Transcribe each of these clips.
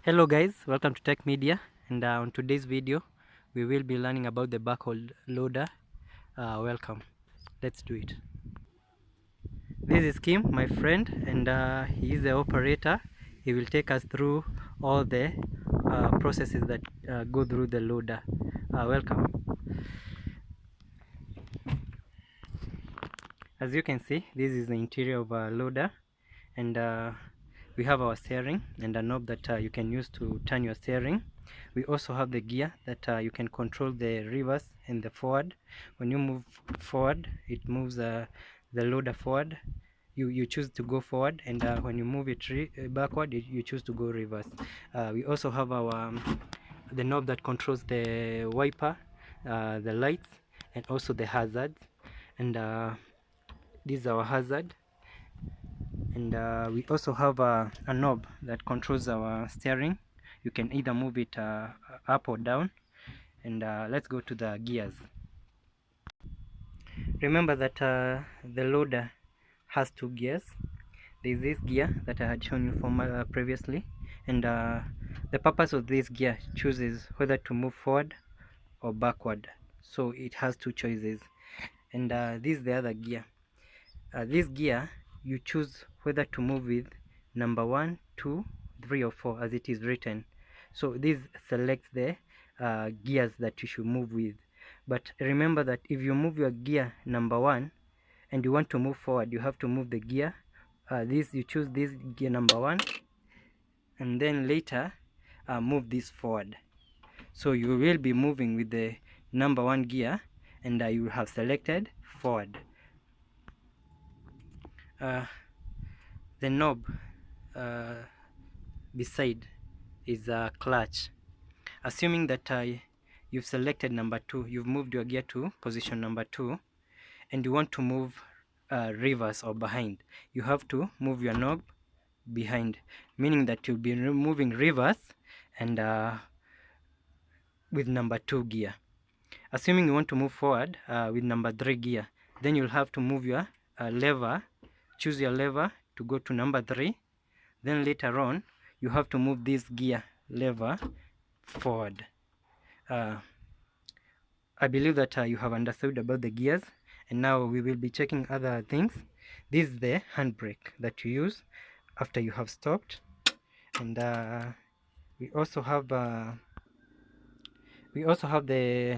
Hello guys, welcome to Tech Media, and on today's video we will be learning about the backhoe loader. Welcome, let's do it. This is Kim, my friend, and he is the operator. He will take us through all the processes that go through the loader. Welcome. As you can see, this is the interior of a loader, and we have our steering and a knob that you can use to turn your steering. We also have the gear that you can control the reverse and the forward. When you move forward, it moves the loader forward. You choose to go forward, and when you move it backward, you choose to go reverse. We also have our the knob that controls the wiper, the lights, and also the hazards. And this is our hazard. And we also have a knob that controls our steering. You can either move it up or down. And let's go to the gears. Remember that the loader has two gears. There's this gear that I had shown you from previously, and the purpose of this gear chooses whether to move forward or backward, so it has two choices. And this is the other gear. This gear, you choose whether to move with number 1, 2, 3 or 4 as it is written. So this selects the gears that you should move with. But remember that if you move your gear number 1 and you want to move forward, you have to move the gear you choose this gear number 1, and then later move this forward. So you will be moving with the number 1 gear, and you have selected forward. The knob beside is a clutch. Assuming that you've selected number 2, you've moved your gear to position number 2, and you want to move reverse or behind, you have to move your knob behind, meaning that you'll be moving reverse and with number 2 gear. Assuming you want to move forward with number 3 gear, then you'll have to move your lever, choose your lever to go to number 3. Then later on, you have to move this gear lever forward. I believe that you have understood about the gears, and now we will be checking other things. This is the handbrake that you use after you have stopped, and we also have the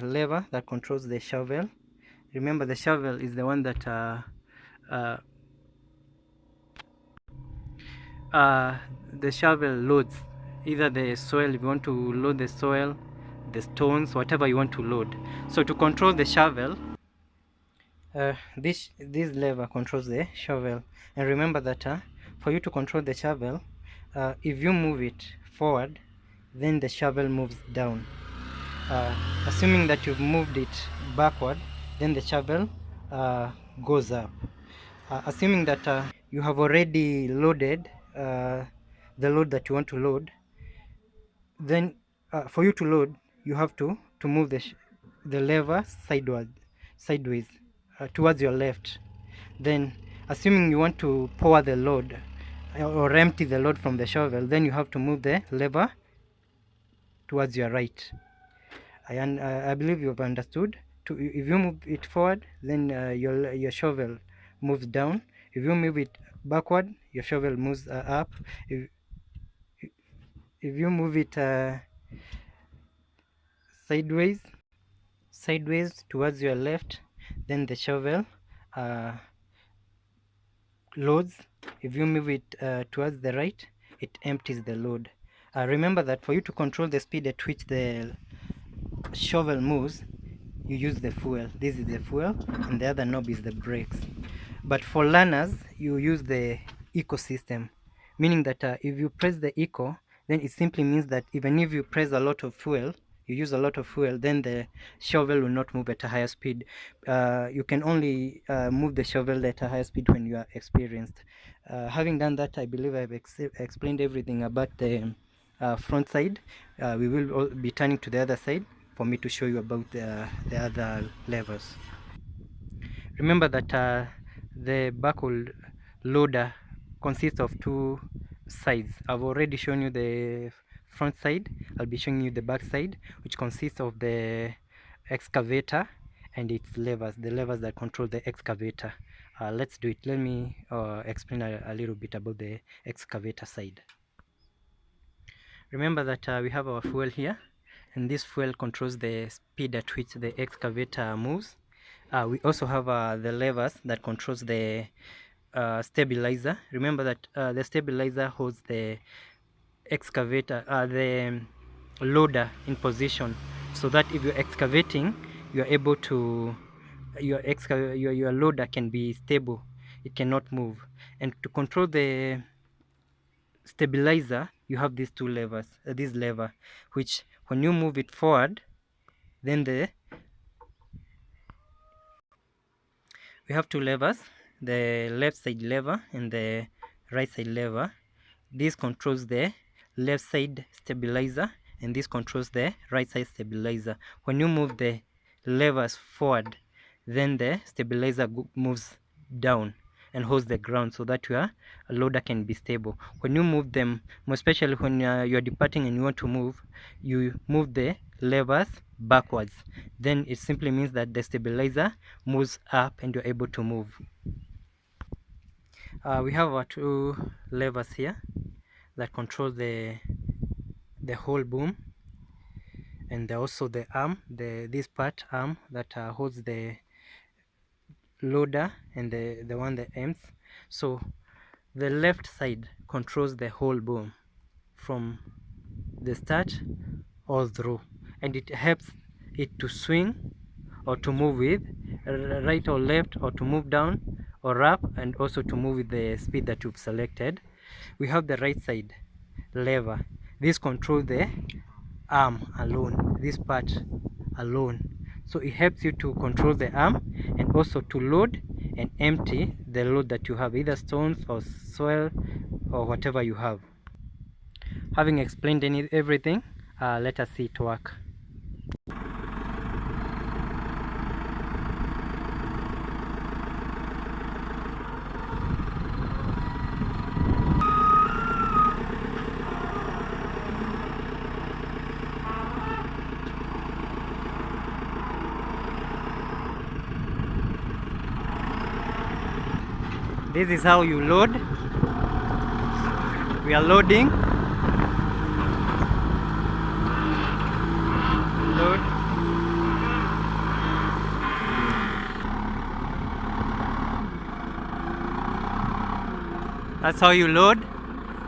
lever that controls the shovel. Remember, the shovel is the one that the shovel loads either the soil, if you want to load the soil, the stones, whatever you want to load. So to control the shovel, this lever controls the shovel. And remember that for you to control the shovel, if you move it forward, then the shovel moves down. Assuming that you've moved it backward, then the shovel goes up. Assuming that you have already loaded the load that you want to load, then for you to load, you have to move the lever sideways towards your left. Then assuming you want to pour the load or empty the load from the shovel, then you have to move the lever towards your right. I believe you have understood. If you move it forward, then your shovel moves down. If you move it backward, your shovel moves up. If you move it sideways towards your left, then the shovel loads. If you move it towards the right, it empties the load. Remember that for you to control the speed at which the shovel moves, you use the fuel. This is the fuel, and the other knob is the brakes. But for learners, you use the eco system, meaning that if you press the eco, then it simply means that even if you press a lot of fuel, you use a lot of fuel, then the shovel will not move at a higher speed. You can only move the shovel at a higher speed when you are experienced. Having done that, I believe I've explained everything about the front side. We will be turning to the other side for me to show you about the other levers. Remember that the backhoe loader consists of two sides. I've already shown you the front side, I'll be showing you the back side, which consists of the excavator and its levers, the levers that control the excavator. Let's do it. Let me explain a little bit about the excavator side. Remember that we have our fuel here, and this fuel controls the speed at which the excavator moves. We also have the levers that controls the stabilizer. Remember that the stabilizer holds the excavator, the loader in position, so that if you're excavating, you're able to, your loader can be stable, it cannot move. And to control the stabilizer, you have these two levers, this lever, which when you move it forward, then we have two levers, the left side lever and the right side lever. This controls the left side stabilizer and this controls the right side stabilizer. When you move the levers forward, then the stabilizer moves down and holds the ground so that your loader can be stable. When you move them, especially when you're departing and you want to move, you move the levers backwards. Then it simply means that the stabilizer moves up and you're able to move. We have our two levers here that control the whole boom, and also the arm, this part arm that holds the loader, and the one that aims. So the left side controls the whole boom from the start all through, and it helps it to swing or to move with right or left, or to move down or up, and also to move with the speed that you've selected. We have the right side lever. This controls the arm alone, this part alone. So it helps you to control the arm and also to load and empty the load that you have, either stones or soil or whatever you have. Having explained everything, let us see it work. This is how you load. We are loading. Load. That's how you load.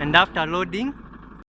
And after loading,